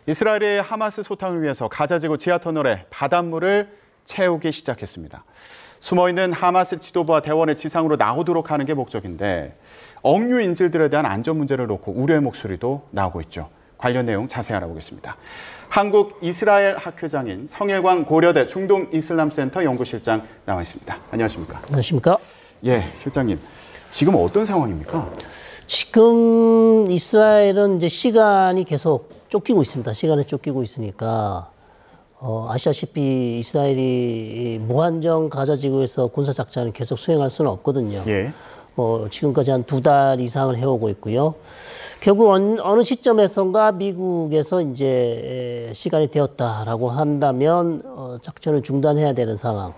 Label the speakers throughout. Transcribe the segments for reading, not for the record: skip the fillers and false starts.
Speaker 1: 이스라엘이 하마스 소탕을 위해서 가자지구 지하터널에 바닷물을 채우기 시작했습니다. 숨어있는 하마스 지도부와 대원의 지상으로 나오도록 하는 게 목적인데 억류 인질들에 대한 안전 문제를 놓고 우려의 목소리도 나오고 있죠. 관련 내용 자세히 알아보겠습니다. 한국 이스라엘 학회장인 성일광 고려대 중동이슬람센터 연구실장 나와 있습니다. 안녕하십니까?
Speaker 2: 안녕하십니까?
Speaker 1: 예, 실장님. 지금 어떤 상황입니까?
Speaker 2: 지금 이스라엘은 이제 시간이 계속 쫓기고 있습니다. 시간에 쫓기고 있으니까 아시다시피 이스라엘이 무한정 가자 지구에서 군사 작전을 계속 수행할 수는 없거든요.
Speaker 1: 예.
Speaker 2: 지금까지 한 2달 이상을 해오고 있고요. 결국 어느 시점에선가 미국에서 이제 시간이 되었다라고 한다면 작전을 중단해야 되는 상황.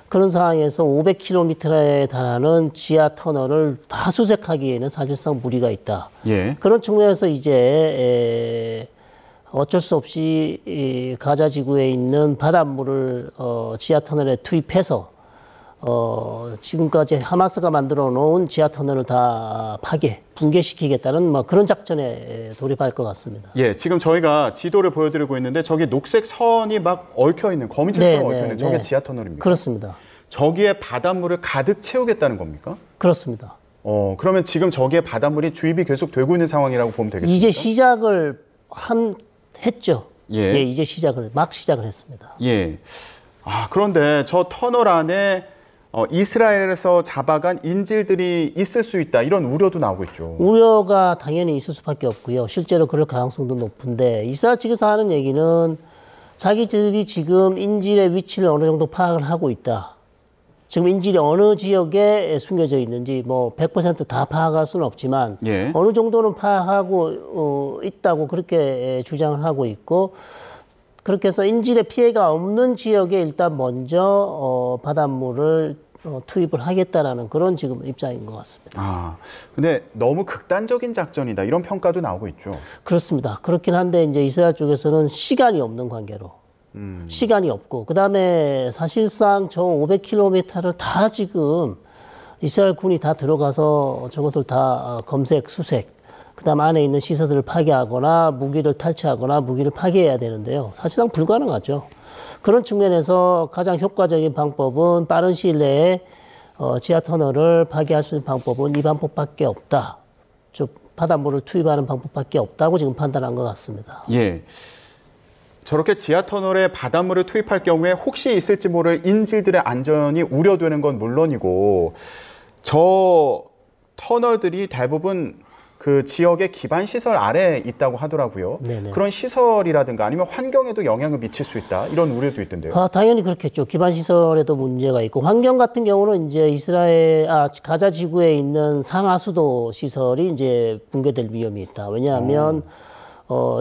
Speaker 2: 그런 상황에서 500km에 달하는 지하 터널을 다 수색하기에는 사실상 무리가 있다.
Speaker 1: 예.
Speaker 2: 그런 측면에서 이제 어쩔 수 없이 가자 지구에 있는 바닷물을 지하 터널에 투입해서 지금까지 하마스가 만들어 놓은 지하 터널을 다 붕괴시키겠다는 그런 작전에 돌입할 것 같습니다.
Speaker 1: 예, 지금 저희가 지도를 보여드리고 있는데 저기 녹색 선이 막 얽혀 있는 거미줄처럼 얽혀 있는 저게 지하 터널입니까?
Speaker 2: 그렇습니다.
Speaker 1: 저기에 바닷물을 가득 채우겠다는 겁니까?
Speaker 2: 그렇습니다.
Speaker 1: 그러면 지금 저기에 바닷물이 주입이 계속 되고 있는 상황이라고 보면 되겠습니까?
Speaker 2: 이제 시작을 했죠.
Speaker 1: 예.
Speaker 2: 이제 막 시작을 했습니다.
Speaker 1: 예. 그런데 저 터널 안에 이스라엘에서 잡아간 인질들이 있을 수 있다. 이런 우려도 나오고 있죠.
Speaker 2: 우려가 당연히 있을 수밖에 없고요. 실제로 그럴 가능성도 높은데 이스라엘 측에서 하는 얘기는 자기들이 지금 인질의 위치를 어느 정도 파악을 하고 있다. 지금 인질이 어느 지역에 숨겨져 있는지 100% 다 파악할 수는 없지만
Speaker 1: 예.
Speaker 2: 어느 정도는 파악하고 있다고 그렇게 주장을 하고 있고 그렇게 해서 인질의 피해가 없는 지역에 일단 먼저 바닷물을 투입을 하겠다라는 그런 지금 입장인 것 같습니다.
Speaker 1: 근데 너무 극단적인 작전이다 이런 평가도 나오고 있죠.
Speaker 2: 그렇습니다. 그렇긴 한데 이제 이스라엘 쪽에서는 시간이 없는 관계로 시간이 없고 그다음에 사실상 저 500km를 다 지금 이스라엘 군이 다 들어가서 저것을 다 검색, 수색 그다음 안에 있는 시설들을 파괴하거나 무기를 탈취하거나 무기를 파괴해야 되는데요. 사실상 불가능하죠. 그런 측면에서 가장 효과적인 방법은 빠른 시일 내에 지하 터널을 파괴할 수 있는 방법은 이 방법밖에 없다. 바닷물을 투입하는 방법밖에 없다고 지금 판단한 것 같습니다.
Speaker 1: 예. 저렇게 지하 터널에 바닷물을 투입할 경우에 혹시 있을지 모를 인질들의 안전이 우려되는 건 물론이고 저 터널들이 대부분 그 지역의 기반 시설 아래에 있다고 하더라고요.
Speaker 2: 네네.
Speaker 1: 그런 시설이라든가 아니면 환경에도 영향을 미칠 수 있다 이런 우려도 있던데요.
Speaker 2: 당연히 그렇겠죠. 기반 시설에도 문제가 있고 환경 같은 경우는 이제 가자 지구에 있는 상하수도 시설이 이제 붕괴될 위험이 있다. 왜냐하면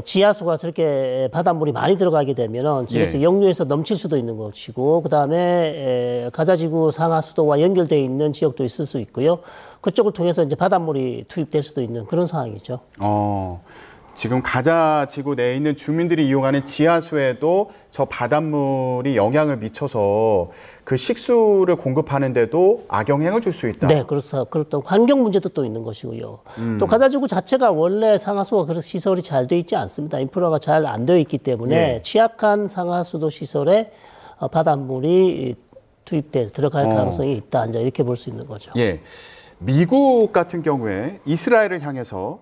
Speaker 2: 지하수가 저렇게 바닷물이 많이 들어가게 되면은 저게 역류해서 넘칠 수도 있는 것이고 그다음에 가자 지구 상하수도와 연결되어 있는 지역도 있을 수 있고요. 그쪽을 통해서 이제 바닷물이 투입될 수도 있는 그런 상황이죠.
Speaker 1: 지금 가자 지구 내에 있는 주민들이 이용하는 지하수에도 저 바닷물이 영향을 미쳐서 그 식수를 공급하는데도 악영향을 줄 수 있다.
Speaker 2: 네, 그렇다. 환경 문제도 또 있는 것이고요. 또 가자 지구 자체가 원래 상하수가 그런 시설이 잘 돼 있지 않습니다. 인프라가 잘 안 되어 있기 때문에 취약한 상하수도 시설에 바닷물이 들어갈 가능성이 있다. 이제 이렇게 볼 수 있는 거죠.
Speaker 1: 예. 미국 같은 경우에 이스라엘을 향해서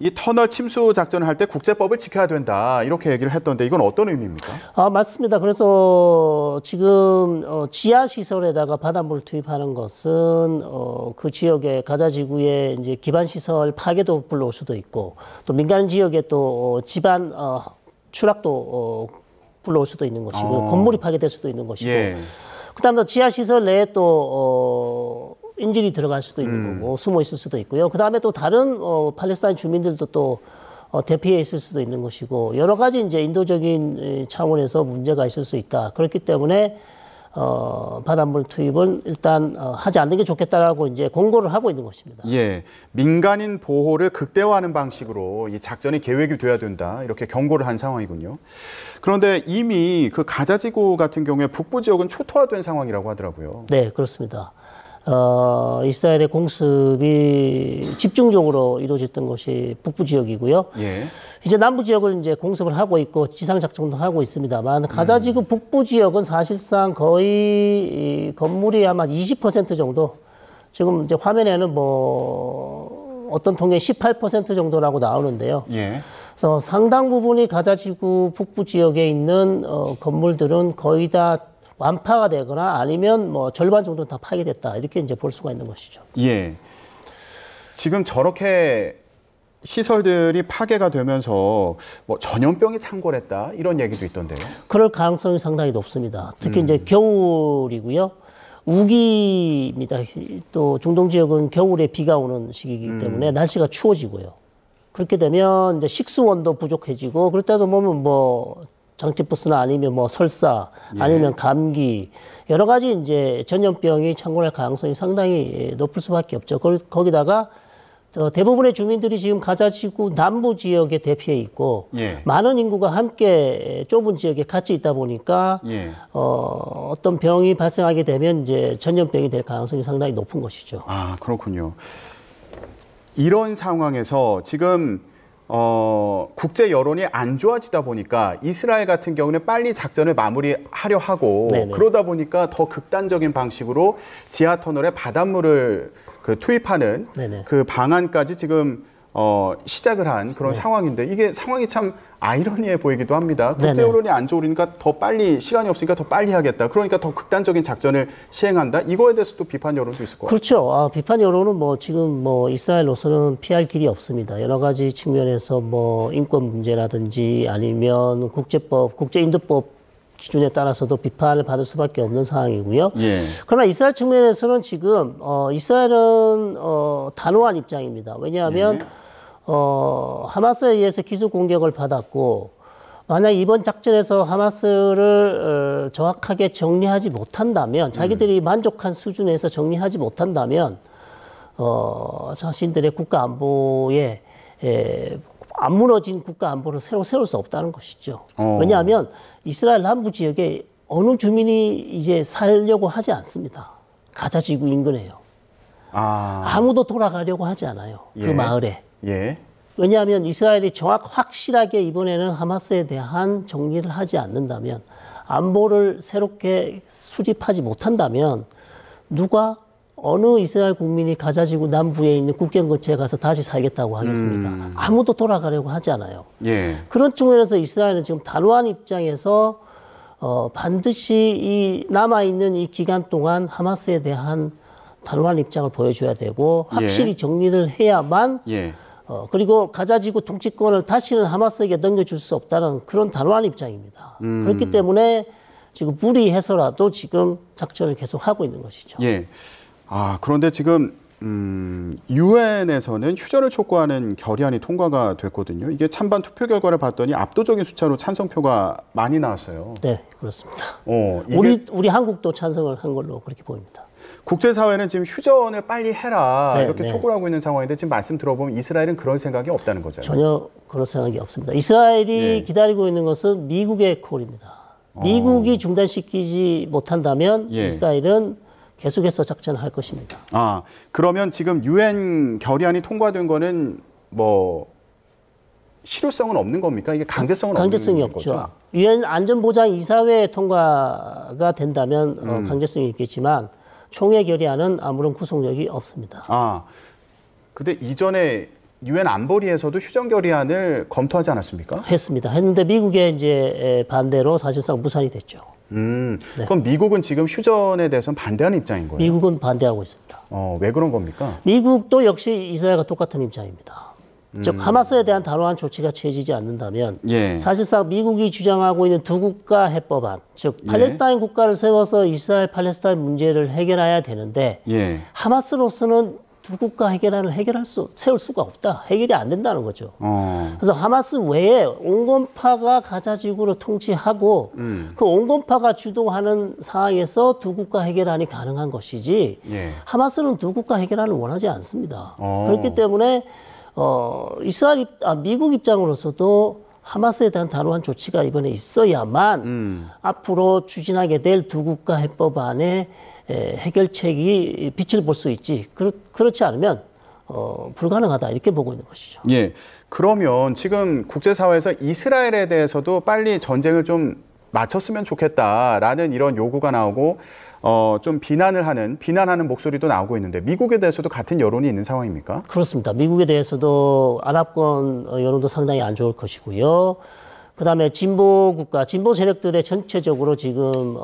Speaker 1: 이 터널 침수 작전을 할 때 국제법을 지켜야 된다 이렇게 얘기를 했던데 이건 어떤 의미입니까?
Speaker 2: 맞습니다. 그래서 지금 지하 시설에다가 바닷물 투입하는 것은 그 지역의 가자 지구의 이제 기반 시설 파괴도 불러올 수도 있고 또 민간 지역에 또 지반 추락도 불러올 수도 있는 것이고 건물이 파괴될 수도 있는 것이고 그다음에 지하 시설 내에 또 인질이 들어갈 수도 있는 거고 숨어 있을 수도 있고요. 그다음에 또 다른 팔레스타인 주민들도 또 대피해 있을 수도 있는 것이고 여러 가지 이제 인도적인 차원에서 문제가 있을 수 있다. 그렇기 때문에 바닷물 투입은 일단 하지 않는 게 좋겠다라고 이제 공고를 하고 있는 것입니다.
Speaker 1: 예, 민간인 보호를 극대화하는 방식으로 이 작전이 계획이 돼야 된다 이렇게 경고를 한 상황이군요. 그런데 이미 그 가자 지구 같은 경우에 북부 지역은 초토화된 상황이라고 하더라고요.
Speaker 2: 네, 그렇습니다. 이스라엘의 공습이 집중적으로 이루어졌던 곳이 북부 지역이고요.
Speaker 1: 예.
Speaker 2: 이제 남부 지역을 이제 공습을 하고 있고 지상 작전도 하고 있습니다만 가자지구 북부 지역은 사실상 거의 이 건물이 아마 20% 정도 지금 이제 화면에는 뭐 어떤 통계 18% 정도라고 나오는데요.
Speaker 1: 예.
Speaker 2: 그래서 상당 부분이 가자지구 북부 지역에 있는 건물들은 거의 다 완파가 되거나 아니면 뭐 절반 정도는 다 파괴됐다 이렇게 이제 볼 수가 있는 것이죠.
Speaker 1: 예. 지금 저렇게 시설들이 파괴가 되면서 뭐 전염병이 창궐했다 이런 얘기도 있던데요.
Speaker 2: 그럴 가능성이 상당히 높습니다. 특히 이제 겨울이고요. 우기입니다. 또 중동 지역은 겨울에 비가 오는 시기이기 때문에 날씨가 추워지고요. 그렇게 되면 이제 식수원도 부족해지고 그럴 때도 보면 뭐 장티푸스나 아니면 뭐 설사 아니면 감기 여러 가지 이제 전염병이 창궐할 가능성이 상당히 높을 수밖에 없죠. 거기다가 대부분의 주민들이 지금 가자지구 남부 지역에 대피해 있고
Speaker 1: 예.
Speaker 2: 많은 인구가 함께 좁은 지역에 같이 있다 보니까
Speaker 1: 예.
Speaker 2: 어떤 병이 발생하게 되면 이제 전염병이 될 가능성이 상당히 높은 것이죠.
Speaker 1: 아, 그렇군요. 이런 상황에서 지금 국제 여론이 안 좋아지다 보니까 이스라엘 같은 경우는 빨리 작전을 마무리하려 하고
Speaker 2: 네네.
Speaker 1: 그러다 보니까 더 극단적인 방식으로 지하 터널에 바닷물을 투입하는
Speaker 2: 네네.
Speaker 1: 그 방안까지 지금 시작을 한 그런 상황인데 이게 상황이 참 아이러니해 보이기도 합니다. 국제 여론이 안 좋으니까 더 빨리 시간이 없으니까 더 빨리 하겠다. 그러니까 더 극단적인 작전을 시행한다. 이거에 대해서 또 비판 여론도 있을 것 같아요.
Speaker 2: 그렇죠. 비판 여론은 뭐 지금 뭐 이스라엘로서는 피할 길이 없습니다. 여러 가지 측면에서 뭐 인권 문제라든지 아니면 국제법, 국제인도법 기준에 따라서도 비판을 받을 수밖에 없는 상황이고요.
Speaker 1: 예.
Speaker 2: 그러나 이스라엘 측면에서는 지금 이스라엘은 단호한 입장입니다. 왜냐하면 하마스에 의해서 기습 공격을 받았고 만약 이번 작전에서 하마스를 정확하게 정리하지 못한다면 자기들이 만족한 수준에서 정리하지 못한다면 자신들의 국가 안보에 안 무너진 국가 안보를 새로 세울 수 없다는 것이죠. 왜냐하면 이스라엘 남부 지역에 어느 주민이 이제 살려고 하지 않습니다. 가자 지구 인근에요. 아무도 돌아가려고 하지 않아요. 그 마을에.
Speaker 1: 예.
Speaker 2: 왜냐하면 이스라엘이 확실하게 이번에는 하마스에 대한 정리를 하지 않는다면 안보를 새롭게 수립하지 못한다면 누가 어느 이스라엘 국민이 가자지구 남부에 있는 국경 근처에 가서 다시 살겠다고 하겠습니까? 아무도 돌아가려고 하지 않아요.
Speaker 1: 예.
Speaker 2: 그런 측면에서 이스라엘은 지금 단호한 입장에서 반드시 이 남아있는 이 기간 동안 하마스에 대한 단호한 입장을 보여줘야 되고 확실히 정리를 해야만 그리고 가자지구 통치권을 다시는 하마스에게 넘겨줄 수 없다는 그런 단호한 입장입니다. 그렇기 때문에 지금 무리해서라도 지금 작전을 계속하고 있는 것이죠.
Speaker 1: 예. 그런데 지금 유엔에서는 휴전을 촉구하는 결의안이 통과가 됐거든요. 이게 찬반 투표 결과를 봤더니 압도적인 숫자로 찬성표가 많이 나왔어요.
Speaker 2: 네, 그렇습니다. 우리 한국도 찬성을 한 걸로 그렇게 보입니다.
Speaker 1: 국제사회는 지금 휴전을 빨리 해라 이렇게 촉구를 하고 있는 상황인데 지금 말씀 들어보면 이스라엘은 그런 생각이 없다는 거잖아요.
Speaker 2: 전혀 그런 생각이 없습니다. 이스라엘이 기다리고 있는 것은 미국의 콜입니다. 미국이 중단시키지 못한다면 이스라엘은 계속해서 작전을 할 것입니다.
Speaker 1: 그러면 지금 유엔 결의안이 통과된 거는 뭐 실효성은 없는 겁니까? 이게 강제성이 없는
Speaker 2: 없죠. 유엔 안전보장 이사회에 통과가 된다면 강제성이 있겠지만 총회 결의안은 아무런 구속력이 없습니다.
Speaker 1: 근데 이전에 유엔 안보리에서도 휴전 결의안을 검토하지 않았습니까?
Speaker 2: 했습니다. 했는데 미국의 이제 반대로 사실상 무산이 됐죠.
Speaker 1: 그럼 미국은 지금 휴전에 대해서는 반대하는 입장인 거예요?
Speaker 2: 미국은 반대하고 있습니다.
Speaker 1: 왜 그런 겁니까?
Speaker 2: 미국도 역시 이스라엘과 똑같은 입장입니다. 즉 하마스에 대한 단호한 조치가 취해지지 않는다면 사실상 미국이 주장하고 있는 두 국가 해법안, 즉 팔레스타인 국가를 세워서 이스라엘 팔레스타인 문제를 해결해야 되는데 하마스로서는 두 국가 해결안을 세울 수가 없다. 해결이 안 된다는 거죠. 그래서 하마스 외에 온건파가 가자지구를 통치하고 그 온건파가 주도하는 상황에서 두 국가 해결안이 가능한 것이지 하마스는 두 국가 해결안을 원하지 않습니다. 그렇기 때문에 미국 입장으로서도 하마스에 대한 단호한 조치가 이번에 있어야만 앞으로 추진하게 될 두 국가 해법안에 해결책이 빛을 볼 수 있지. 그렇지 않으면 불가능하다 이렇게 보고 있는 것이죠.
Speaker 1: 예. 그러면 지금 국제사회에서 이스라엘에 대해서도 빨리 전쟁을 좀 마쳤으면 좋겠다라는 이런 요구가 나오고 좀 비난하는 목소리도 나오고 있는데 미국에 대해서도 같은 여론이 있는 상황입니까?
Speaker 2: 그렇습니다. 미국에 대해서도 아랍권 여론도 상당히 안 좋을 것이고요. 그다음에 진보 국가, 진보 세력들의 전체적으로 지금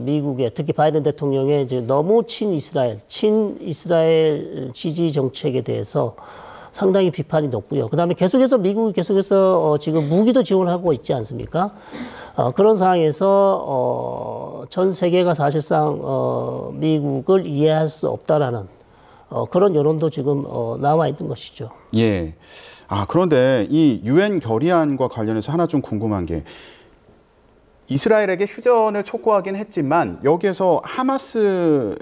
Speaker 2: 미국의 특히 바이든 대통령의 이제 너무 친이스라엘 지지 정책에 대해서 상당히 비판이 높고요. 그다음에 미국이 계속해서 지금 무기도 지원하고 있지 않습니까? 그런 상황에서 전 세계가 사실상 미국을 이해할 수 없다라는 그런 여론도 지금 나와 있는 것이죠.
Speaker 1: 예. 그런데 이 유엔 결의안과 관련해서 하나 좀 궁금한 게 이스라엘에게 휴전을 촉구하긴 했지만 여기에서 하마스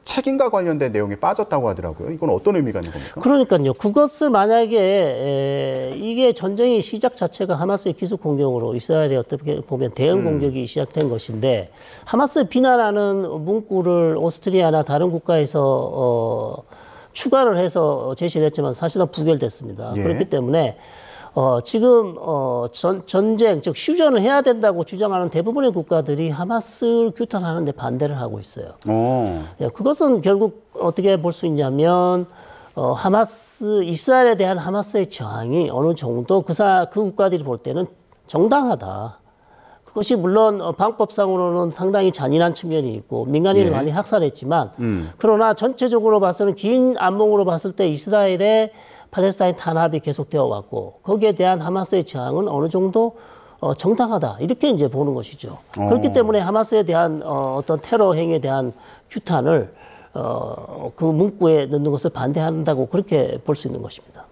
Speaker 1: 책임과 관련된 내용이 빠졌다고 하더라고요. 이건 어떤 의미가 있는 겁니까?
Speaker 2: 그러니까요. 그것을 만약에 이게 전쟁의 시작 자체가 하마스의 기습 공격으로 이스라엘에 어떻게 보면 대응 공격이 시작된 것인데 하마스 비난하는 문구를 오스트리아나 다른 국가에서 추가를 해서 제시를 했지만 사실상 부결됐습니다.
Speaker 1: 예.
Speaker 2: 그렇기 때문에 지금 전쟁, 즉 휴전을 해야 된다고 주장하는 대부분의 국가들이 하마스를 규탄하는 데 반대를 하고 있어요. 예, 그것은 결국 어떻게 볼 수 있냐면 이스라엘에 대한 하마스의 저항이 어느 정도 그 국가들이 볼 때는 정당하다. 그것이 물론 방법상으로는 상당히 잔인한 측면이 있고 민간인을 많이 학살했지만 그러나 전체적으로 봐서는 긴 안목으로 봤을 때 이스라엘의 팔레스타인 탄압이 계속되어 왔고 거기에 대한 하마스의 저항은 어느 정도 정당하다 이렇게 이제 보는 것이죠. 그렇기 때문에 하마스에 대한 어떤 테러 행위에 대한 규탄을 그 문구에 넣는 것을 반대한다고 그렇게 볼 수 있는 것입니다.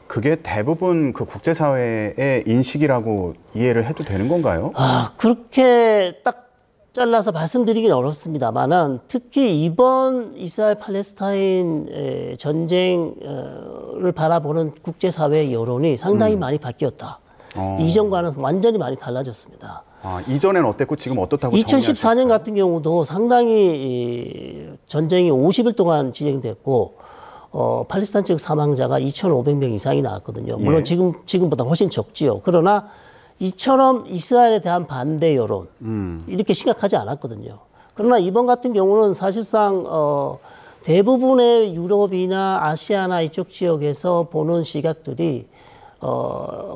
Speaker 1: 그게 대부분 그 국제사회의 인식이라고 이해를 해도 되는 건가요?
Speaker 2: 그렇게 딱 잘라서 말씀드리긴 어렵습니다만은 특히 이번 이스라엘 팔레스타인 전쟁을 바라보는 국제사회의 여론이 상당히 많이 바뀌었다. 이전과는 완전히 많이 달라졌습니다.
Speaker 1: 이전에는 어땠고 지금 어떻다고 정리할 수 있을까요?
Speaker 2: 2014년 같은 경우도 상당히 전쟁이 50일 동안 진행됐고 팔레스타인 측 사망자가 2,500명 이상이 나왔거든요. 물론 지금보다 훨씬 적지요. 그러나 이처럼 이스라엘에 대한 반대 여론 이렇게 심각하지 않았거든요. 그러나 이번 같은 경우는 사실상 대부분의 유럽이나 아시아나 이쪽 지역에서 보는 시각들이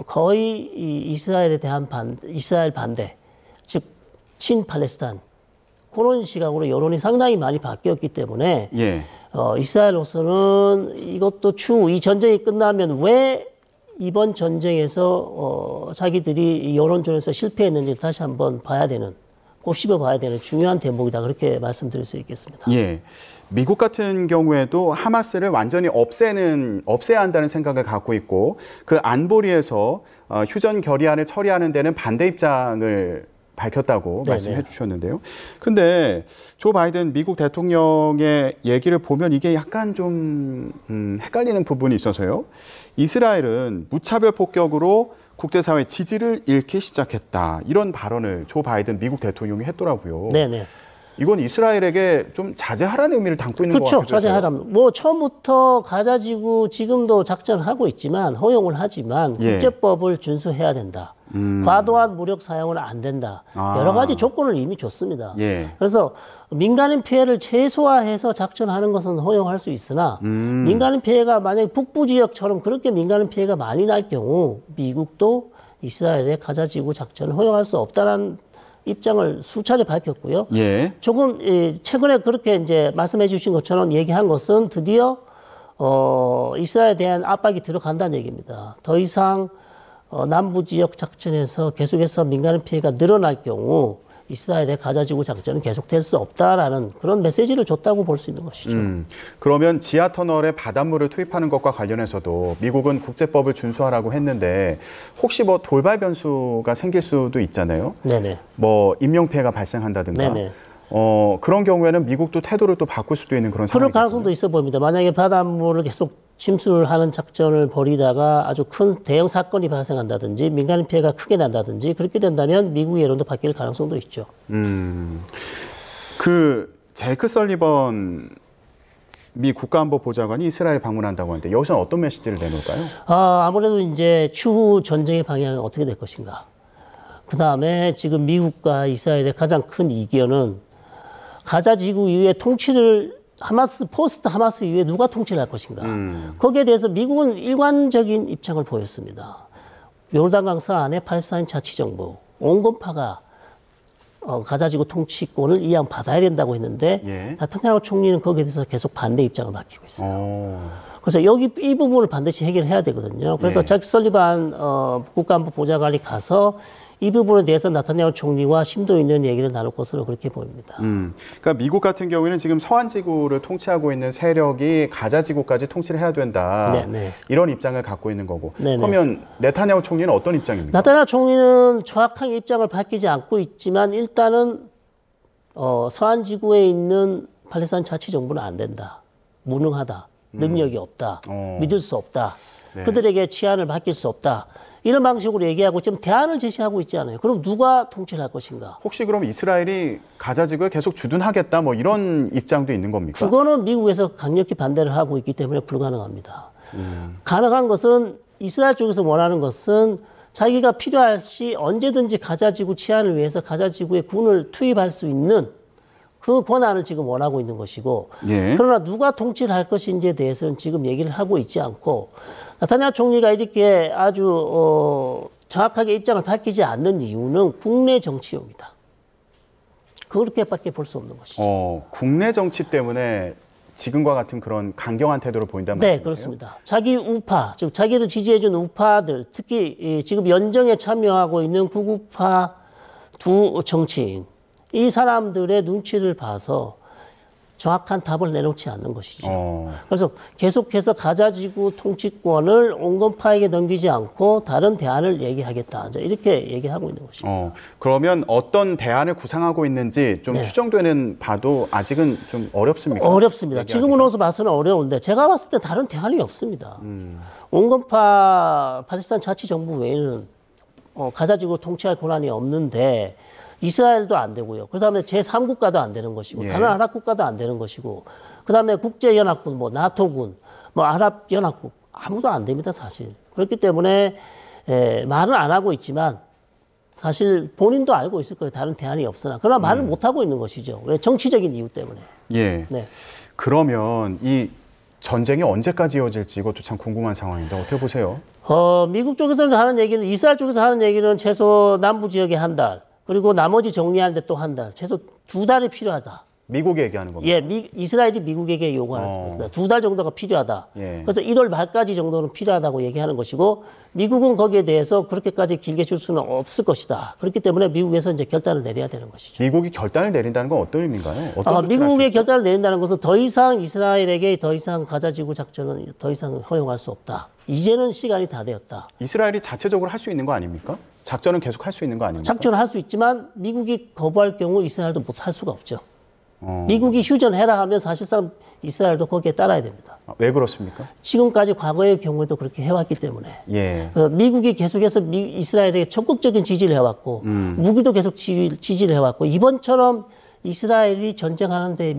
Speaker 2: 거의 이스라엘에 대한 이스라엘 반대, 즉 친팔레스타인 그런 시각으로 여론이 상당히 많이 바뀌었기 때문에 이스라엘로서는 이것도 이 전쟁이 끝나면 왜 이번 전쟁에서 자기들이 여론전에서 실패했는지 다시 한번 곱씹어 봐야 되는 중요한 대목이다. 그렇게 말씀드릴 수 있겠습니다.
Speaker 1: 예. 미국 같은 경우에도 하마스를 완전히 없애야 한다는 생각을 갖고 있고 그 안보리에서 휴전 결의안을 처리하는 데는 반대 입장을 밝혔다고 말씀해 주셨는데요. 근데 조 바이든 미국 대통령의 얘기를 보면 이게 약간 좀 헷갈리는 부분이 있어서요. 이스라엘은 무차별 폭격으로 국제사회 지지를 잃기 시작했다. 이런 발언을 조 바이든 미국 대통령이 했더라고요.
Speaker 2: 네네.
Speaker 1: 이건 이스라엘에게 좀 자제하라는 의미를 담고 있는 것 같아요.
Speaker 2: 그렇죠. 자제하라는. 처음부터 가자지구 지금도 작전을 하고 있지만 허용을 하지만 국제법을 준수해야 된다. 과도한 무력 사용은 안 된다. 여러 가지 조건을 이미 줬습니다. 그래서 민간인 피해를 최소화해서 작전하는 것은 허용할 수 있으나 민간인 피해가 만약에 북부 지역처럼 그렇게 민간인 피해가 많이 날 경우 미국도 이스라엘의 가자지구 작전을 허용할 수 없다는 입장을 수차례 밝혔고요. 조금 최근에 그렇게 이제 말씀해 주신 것처럼 얘기한 것은 드디어 이스라엘에 대한 압박이 들어간다는 얘기입니다. 더 이상 남부 지역 작전에서 계속해서 민간인 피해가 늘어날 경우 이스라엘의 가자지구 작전은 계속될 수 없다라는 그런 메시지를 줬다고 볼 수 있는 것이죠.
Speaker 1: 그러면 지하터널에 바닷물을 투입하는 것과 관련해서도 미국은 국제법을 준수하라고 했는데 혹시 돌발 변수가 생길 수도 있잖아요.
Speaker 2: 네네.
Speaker 1: 인명피해가 발생한다든가.
Speaker 2: 네네.
Speaker 1: 그런 경우에는 미국도 태도를 또 바꿀 수도 있는 그런 상황이겠군요.
Speaker 2: 그럴 가능성도 있어 보입니다. 만약에 바닷물을 계속 침수를 하는 작전을 벌이다가 아주 큰 대형 사건이 발생한다든지 민간인 피해가 크게 난다든지 그렇게 된다면 미국의 여론도 바뀔 가능성도 있죠.
Speaker 1: 제이크 설리번 미 국가안보보좌관이 이스라엘 방문한다고 하는데 여기서는 어떤 메시지를 내놓을까요?
Speaker 2: 아무래도 이제 추후 전쟁의 방향이 어떻게 될 것인가. 그 다음에 지금 미국과 이스라엘의 가장 큰 이견은 가자 지구 이후에 통치를 포스트 하마스 이후에 누가 통치를 할 것인가. 거기에 대해서 미국은 일관적인 입장을 보였습니다. 요르단강 서안의 팔레스타인 자치정부, 온건파가 가자지구 통치권을 이양받아야 된다고 했는데
Speaker 1: 예.
Speaker 2: 나타냐후 총리는 거기에 대해서 계속 반대 입장을 밝히고 있어요. 그래서 이 부분을 반드시 해결해야 되거든요. 그래서
Speaker 1: 예.
Speaker 2: 제이크 설리번 국가안보보좌관이 가서 이 부분에 대해서 나타냐후 총리와 심도 있는 얘기를 나눌 것으로 그렇게 보입니다.
Speaker 1: 그러니까 미국 같은 경우에는 지금 서한지구를 통치하고 있는 세력이 가자지구까지 통치를 해야 된다.
Speaker 2: 네네.
Speaker 1: 이런 입장을 갖고 있는 거고.
Speaker 2: 네네.
Speaker 1: 그러면 네타냐후 총리는 어떤 입장입니까?
Speaker 2: 나타냐후 총리는 정확한 입장을 밝히지 않고 있지만 일단은 서한지구에 있는 팔레스타인 자치정부는 안 된다. 무능하다. 능력이 없다. 믿을 수 없다.
Speaker 1: 네.
Speaker 2: 그들에게 치안을 맡길 수 없다. 이런 방식으로 얘기하고 지금 대안을 제시하고 있지 않아요. 그럼 누가 통치를 할 것인가?
Speaker 1: 혹시 그럼 이스라엘이 가자지구에 계속 주둔하겠다 뭐 이런 입장도 있는 겁니까?
Speaker 2: 그거는 미국에서 강력히 반대를 하고 있기 때문에 불가능합니다. 가능한 것은 이스라엘 쪽에서 원하는 것은 자기가 필요할 시 언제든지 가자지구 치안을 위해서 가자지구에 군을 투입할 수 있는 그 권한을 지금 원하고 있는 것이고
Speaker 1: 예.
Speaker 2: 그러나 누가 통치를 할 것인지에 대해서는 지금 얘기를 하고 있지 않고 나타냐후 총리가 이렇게 아주 정확하게 입장을 밝히지 않는 이유는 국내 정치용이다. 그렇게밖에 볼 수 없는 것이죠.
Speaker 1: 국내 정치 때문에 지금과 같은 그런 강경한 태도를 보인다는
Speaker 2: 네,
Speaker 1: 말씀이세요?
Speaker 2: 그렇습니다. 자기 우파, 즉 자기를 지지해준 우파들, 특히 지금 연정에 참여하고 있는 구구파 두 정치인, 이 사람들의 눈치를 봐서 정확한 답을 내놓지 않는 것이죠. 그래서 계속해서 가자지구 통치권을 온건파에게 넘기지 않고 다른 대안을 얘기하겠다. 이렇게 얘기하고 있는 것입니다.
Speaker 1: 그러면 어떤 대안을 구상하고 있는지 좀
Speaker 2: 네.
Speaker 1: 추정되는 바도 아직은 좀 어렵습니까?
Speaker 2: 어렵습니다.
Speaker 1: 얘기하기가?
Speaker 2: 지금으로서 봐서는 어려운데 제가 봤을 때 다른 대안이 없습니다. 온건파 팔레스타인 자치정부 외에는 가자지구 통치할 권한이 없는데 이스라엘도 안 되고요. 그다음에 제3국가도 안 되는 것이고
Speaker 1: 예.
Speaker 2: 다른 아랍 국가도 안 되는 것이고 그다음에 국제연합군, 나토군, 아랍연합국 아무도 안 됩니다, 사실. 그렇기 때문에 말은 안 하고 있지만 사실 본인도 알고 있을 거예요. 다른 대안이 없으나. 그러나 말을 못 하고 있는 것이죠. 왜? 정치적인 이유 때문에.
Speaker 1: 예.
Speaker 2: 네.
Speaker 1: 그러면 이 전쟁이 언제까지 이어질지 이것도 참 궁금한 상황인데 어떻게 보세요?
Speaker 2: 미국 쪽에서 하는 얘기는 이스라엘 쪽에서 하는 얘기는 최소 남부 지역에 한 달, 그리고 나머지 정리하는데 또 한 달, 최소 2달이 필요하다.
Speaker 1: 미국이 얘기하는 겁니다.
Speaker 2: 예, 이스라엘이 미국에게 요구하는 겁니다. 2달 정도가 필요하다.
Speaker 1: 예.
Speaker 2: 그래서 1월 말까지 정도는 필요하다고 얘기하는 것이고 미국은 거기에 대해서 그렇게까지 길게 줄 수는 없을 것이다. 그렇기 때문에 미국에서 이제 결단을 내려야 되는 것이죠.
Speaker 1: 미국이 결단을 내린다는 건 어떤 의미인가요? 어떤 조치를
Speaker 2: 미국의
Speaker 1: 할수 있죠?
Speaker 2: 결단을 내린다는 것은 더 이상 이스라엘에게 더 이상 가자지구 작전은 더 이상 허용할 수 없다. 이제는 시간이 다 되었다.
Speaker 1: 이스라엘이 자체적으로 할 수 있는 거 아닙니까? 작전은 계속 할 수 있는 거 아닙니까?
Speaker 2: 작전을 할 수 있지만 미국이 거부할 경우 이스라엘도 못 할 수가 없죠. 미국이 휴전해라 하면 사실상 이스라엘도 거기에 따라야 됩니다.
Speaker 1: 왜 그렇습니까?
Speaker 2: 지금까지 과거의 경우에도 그렇게 해왔기 때문에
Speaker 1: 예.
Speaker 2: 미국이 계속해서 이스라엘에게 적극적인 지지를 해왔고 무기도 계속 지지를 해왔고 이번처럼 이스라엘이 전쟁하는데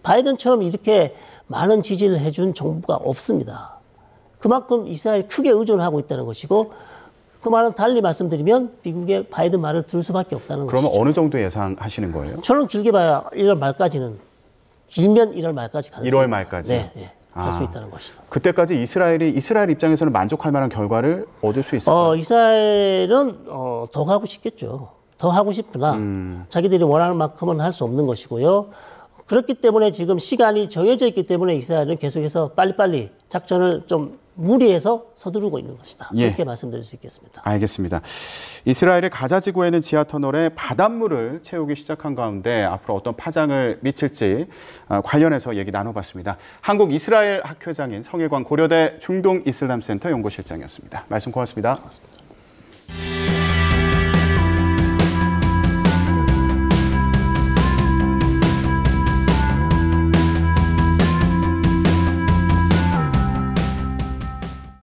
Speaker 2: 바이든처럼 이렇게 많은 지지를 해준 정부가 없습니다. 그만큼 이스라엘 크게 의존하고 있다는 것이고 그 말은 달리 말씀드리면 미국의 바이든 말을 들을 수밖에 없다는 것이죠.
Speaker 1: 그러면 어느 정도 예상하시는 거예요?
Speaker 2: 저는 길게 봐야 1월 말까지는 길면 1월 말까지 갈 수
Speaker 1: 1월 말까지?
Speaker 2: 네, 갈 수 있다는 것이다.
Speaker 1: 그때까지 이스라엘 입장에서는 만족할 만한 결과를 얻을 수 있을까요?
Speaker 2: 이스라엘은 더 가고 싶겠죠. 더 하고 싶으나 자기들이 원하는 만큼은 할 수 없는 것이고요. 그렇기 때문에 지금 시간이 정해져 있기 때문에 이스라엘은 계속해서 빨리빨리 작전을 좀 무리해서 서두르고 있는 것이다.
Speaker 1: 예.
Speaker 2: 그렇게 말씀드릴 수 있겠습니다.
Speaker 1: 알겠습니다. 이스라엘의 가자 지구에는 지하 터널에 바닷물을 채우기 시작한 가운데 앞으로 어떤 파장을 미칠지 관련해서 얘기 나눠봤습니다. 한국 이스라엘 학회장인 성일광 고려대 중동 이슬람센터 연구실장이었습니다. 말씀 고맙습니다.
Speaker 2: 고맙습니다.